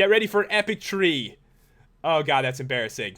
Get ready for an epic tree. Oh god, that's embarrassing.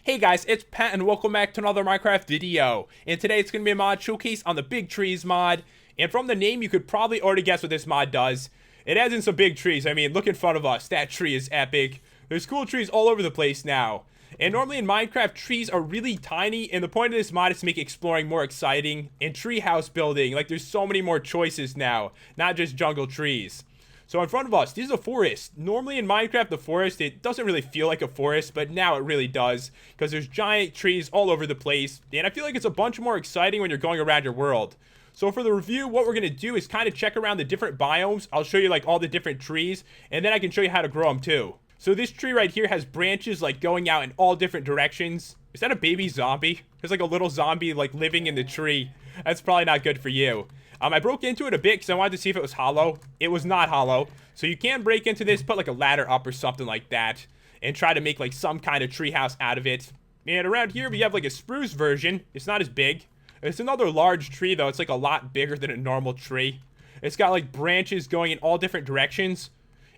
Hey guys, it's Pat and welcome back to another Minecraft video. And today it's going to be a mod showcase on the big trees mod. And from the name, you could probably already guess what this mod does. It adds in some big trees. I mean, look in front of us. That tree is epic. There's cool trees all over the place now. And normally in Minecraft, trees are really tiny. And the point of this mod is to make exploring more exciting. And treehouse building, like there's so many more choices now. Not just jungle trees. So in front of us, this is a forest. Normally in Minecraft, the forest, it doesn't really feel like a forest, but now it really does. Because there's giant trees all over the place. And I feel like it's a bunch more exciting when you're going around your world. So for the review, what we're going to do is kind of check around the different biomes. I'll show you like all the different trees, and then I can show you how to grow them too. So this tree right here has branches like going out in all different directions. Is that a baby zombie? There's like a little zombie like living in the tree. That's probably not good for you. I broke into it a bit because I wanted to see if it was hollow. It was not hollow. So you can break into this, put like a ladder up or something like that, and try to make like some kind of treehouse out of it. And around here we have like a spruce version. It's not as big. It's another large tree though. It's like a lot bigger than a normal tree. It's got like branches going in all different directions.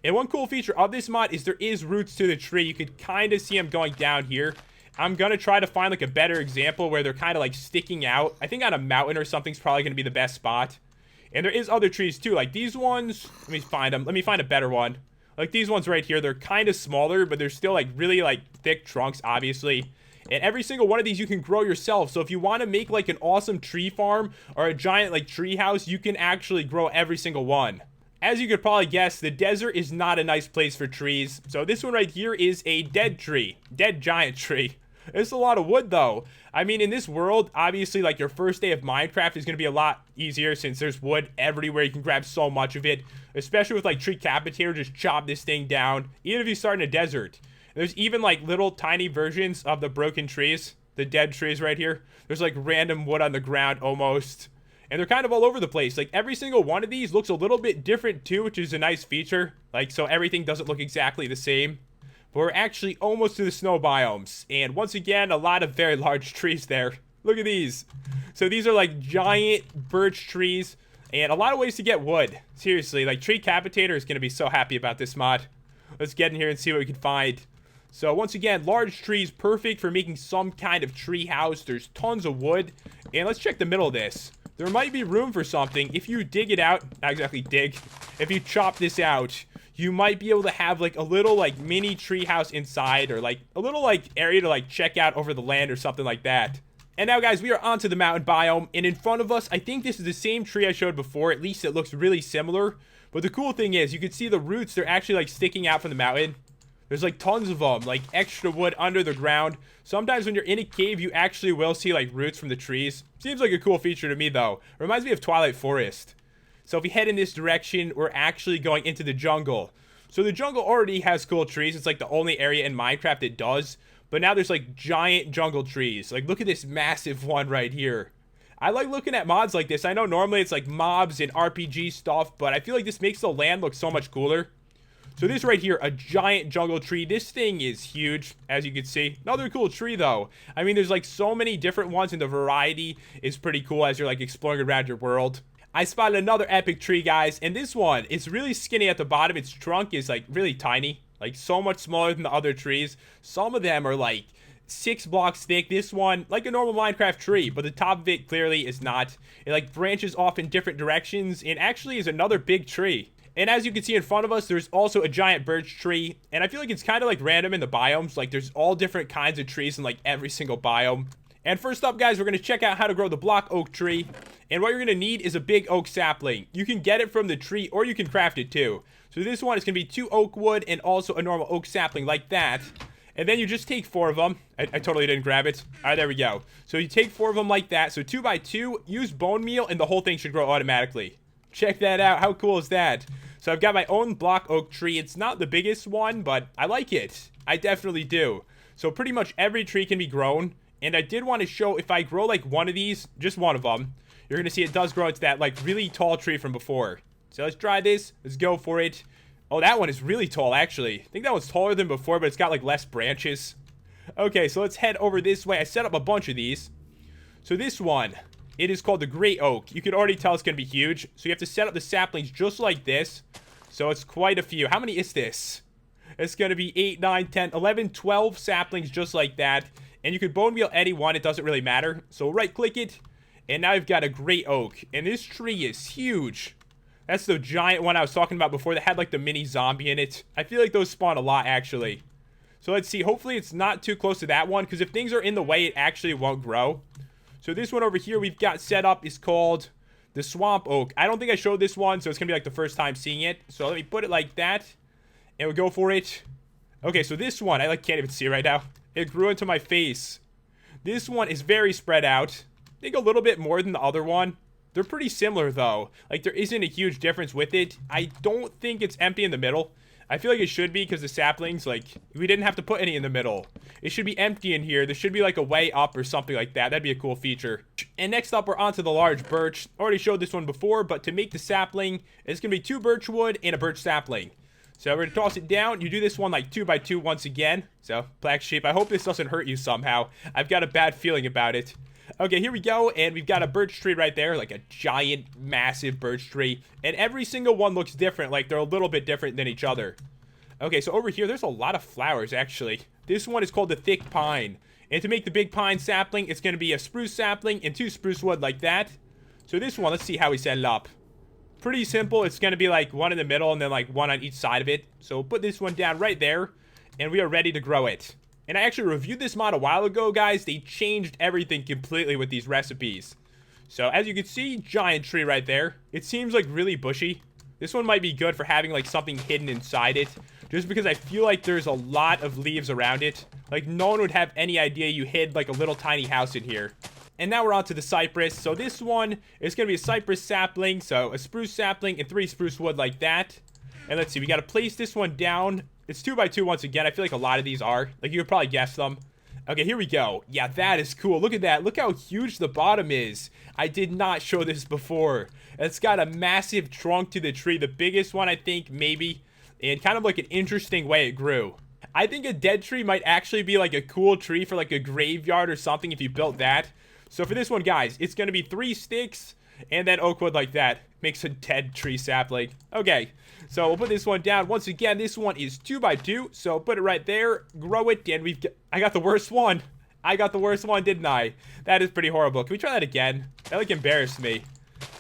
And one cool feature of this mod is there is roots to the tree. You could kind of see them going down here. I'm going to try to find like a better example where they're kind of like sticking out. I think on a mountain or something's probably going to be the best spot. And there is other trees too. Like these ones, let me find them. Let me find a better one. Like these ones right here, they're kind of smaller, but they're still like really like thick trunks, obviously. And every single one of these you can grow yourself. So if you want to make like an awesome tree farm or a giant like tree house, you can actually grow every single one. As you could probably guess, the desert is not a nice place for trees. So this one right here is a dead tree. Dead giant tree. It's a lot of wood though. I mean, in this world, obviously like your first day of Minecraft is going to be a lot easier since there's wood everywhere. You can grab so much of it, especially with like tree capitator. Just chop this thing down. Even if you start in a desert. There's even like little tiny versions of the broken trees, the dead trees right here. There's like random wood on the ground almost. And they're kind of all over the place. Like every single one of these looks a little bit different too, which is a nice feature. Like so everything doesn't look exactly the same. But we're actually almost to the snow biomes. And once again, a lot of very large trees there. Look at these. So these are like giant birch trees. And a lot of ways to get wood. Seriously, like Tree Capitator is going to be so happy about this mod. Let's get in here and see what we can find. So once again, large trees, perfect for making some kind of tree house. There's tons of wood. And let's check the middle of this. There might be room for something. If you dig it out, not exactly dig. If you chop this out, you might be able to have like a little like mini tree house inside, or like a little like area to like check out over the land or something like that. And now guys, we are onto the mountain biome, and in front of us, I think this is the same tree I showed before. At least it looks really similar. But the cool thing is you can see the roots, they're actually like sticking out from the mountain. There's like tons of them, like extra wood under the ground. Sometimes when you're in a cave, you actually will see like roots from the trees. Seems like a cool feature to me though. Reminds me of Twilight Forest. So if we head in this direction, we're actually going into the jungle. So the jungle already has cool trees. It's like the only area in Minecraft that does. But now there's like giant jungle trees. Like look at this massive one right here. I like looking at mods like this. I know normally it's like mobs and RPG stuff, but I feel like this makes the land look so much cooler. So this right here, a giant jungle tree. This thing is huge, as you can see. Another cool tree though. I mean, there's like so many different ones, and the variety is pretty cool as you're like exploring around your world. I spotted another epic tree, guys, and this one, it's really skinny at the bottom. Its trunk is like really tiny, like so much smaller than the other trees. Some of them are like 6 blocks thick. This one, like a normal Minecraft tree, but the top of it clearly is not. It like branches off in different directions and actually is another big tree. And as you can see in front of us, there's also a giant birch tree. And I feel like it's kind of like random in the biomes. Like there's all different kinds of trees in like every single biome. And first up, guys, we're going to check out how to grow the block oak tree. And what you're going to need is a big oak sapling. You can get it from the tree, or you can craft it too. So this one is going to be 2 oak wood and also a normal oak sapling like that. And then you just take 4 of them. I totally didn't grab it. All right, there we go. So you take 4 of them like that. So 2 by 2, use bone meal, and the whole thing should grow automatically. Check that out. How cool is that? So I've got my own block oak tree. It's not the biggest one, but I like it. I definitely do. So pretty much every tree can be grown. And I did want to show if I grow like one of these, just one of them, you're going to see it does grow into that like really tall tree from before. So let's try this. Let's go for it. Oh, that one is really tall, actually. I think that one's taller than before, but it's got like less branches. Okay, so let's head over this way. I set up a bunch of these. So this one, It is called the Great Oak. You can already tell it's going to be huge. So you have to set up the saplings just like this. So it's quite a few. How many is this? It's going to be 8, 9, 10, 11, 12 saplings just like that. And you can bone meal any one. It doesn't really matter. So right click it. And now you've got a Great Oak. And this tree is huge. That's the giant one I was talking about before that had like the mini zombie in it. I feel like those spawn a lot actually. So let's see. Hopefully it's not too close to that one. Because if things are in the way, it actually won't grow. So this one over here we've got set up is called the Swamp Oak. I don't think I showed this one. So it's going to be like the first time seeing it. So let me put it like that. And we'll go for it. Okay, so this one, I like can't even see it right now. It grew into my face. This one is very spread out. I think a little bit more than the other one. They're pretty similar though. Like there isn't a huge difference with it. I don't think it's empty in the middle. I feel like it should be because the saplings, like, we didn't have to put any in the middle. It should be empty in here. There should be like a way up or something like that. That'd be a cool feature. And next up, we're onto the large birch. Already showed this one before, but to make the sapling, it's going to be 2 birch wood and a birch sapling. So we're going to toss it down. You do this one like 2 by 2 once again. So, black sheep, I hope this doesn't hurt you somehow. I've got a bad feeling about it. Okay, here we go, and we've got a birch tree right there, like a giant, massive birch tree. And every single one looks different, like they're a little bit different than each other. Okay, so over here, there's a lot of flowers, actually. This one is called the thick pine. And to make the big pine sapling, it's going to be a spruce sapling and 2 spruce wood like that. So this one, let's see how we set it up. Pretty simple. It's going to be like one in the middle and then like one on each side of it. So we'll put this one down right there, and we are ready to grow it. And I actually reviewed this mod a while ago, guys. They changed everything completely with these recipes. So as you can see, giant tree right there. It seems like really bushy. This one might be good for having like something hidden inside it. Just because I feel like there's a lot of leaves around it. Like no one would have any idea you hid like a little tiny house in here. And now we're on to the cypress. So this one is going to be a cypress sapling. So a spruce sapling and 3 spruce wood like that. And let's see, we got to place this one down. It's 2 by 2 once again. I feel like a lot of these are. Like, you could probably guess them. Okay, here we go. Yeah, that is cool. Look at that. Look how huge the bottom is. I did not show this before. It's got a massive trunk to the tree. The biggest one, I think, maybe. And kind of like an interesting way it grew. I think a dead tree might actually be like a cool tree for like a graveyard or something if you built that. So for this one, guys, it's going to be 3 sticks and then oak wood like that. Makes a dead tree sapling. Okay, so we'll put this one down. Once again, this one is 2 by 2. So put it right there, grow it, and I got the worst one. I got the worst one, didn't I? That is pretty horrible. Can we try that again? That like embarrassed me.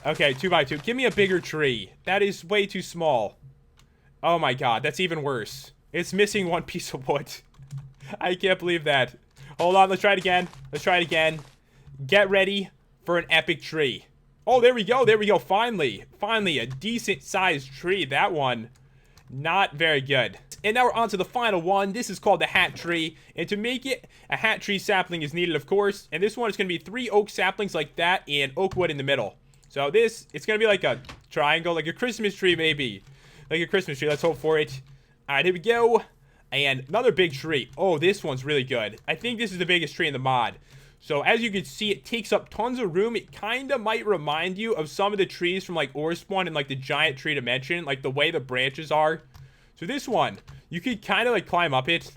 Okay, 2 by 2. Give me a bigger tree. That is way too small. Oh my god, that's even worse. It's missing 1 piece of wood. I can't believe that. Hold on, let's try it again. Let's try it again. Get ready for an epic tree. Oh, there we go. There we go. Finally. Finally, a decent sized tree. That one, not very good. And now we're on to the final one. This is called the hat tree. And to make it, a hat tree sapling is needed, of course. And this one is going to be 3 oak saplings like that and oak wood in the middle. So this, it's going to be like a triangle, like a Christmas tree maybe. Like a Christmas tree. Let's hope for it. All right, here we go. And another big tree. Oh, this one's really good. I think this is the biggest tree in the mod. So as you can see, it takes up tons of room. It kind of might remind you of some of the trees from like Ore Spawn and like the giant tree dimension, like the way the branches are. So this one, you could kind of like climb up it.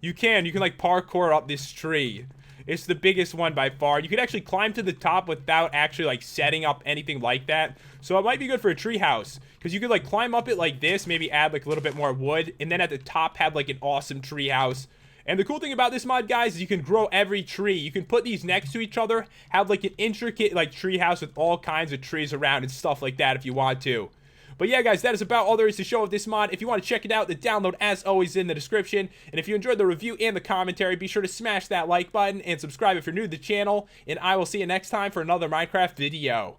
You can like parkour up this tree. It's the biggest one by far. You could actually climb to the top without actually like setting up anything like that. So it might be good for a tree house because you could like climb up it like this, maybe add like a little bit more wood, and then at the top have like an awesome tree house. And the cool thing about this mod, guys, is you can grow every tree. You can put these next to each other, have like an intricate like tree house with all kinds of trees around and stuff like that if you want to. But yeah, guys, that is about all there is to show of this mod. If you want to check it out, the download, as always, in the description. And if you enjoyed the review and the commentary, be sure to smash that like button and subscribe if you're new to the channel. And I will see you next time for another Minecraft video.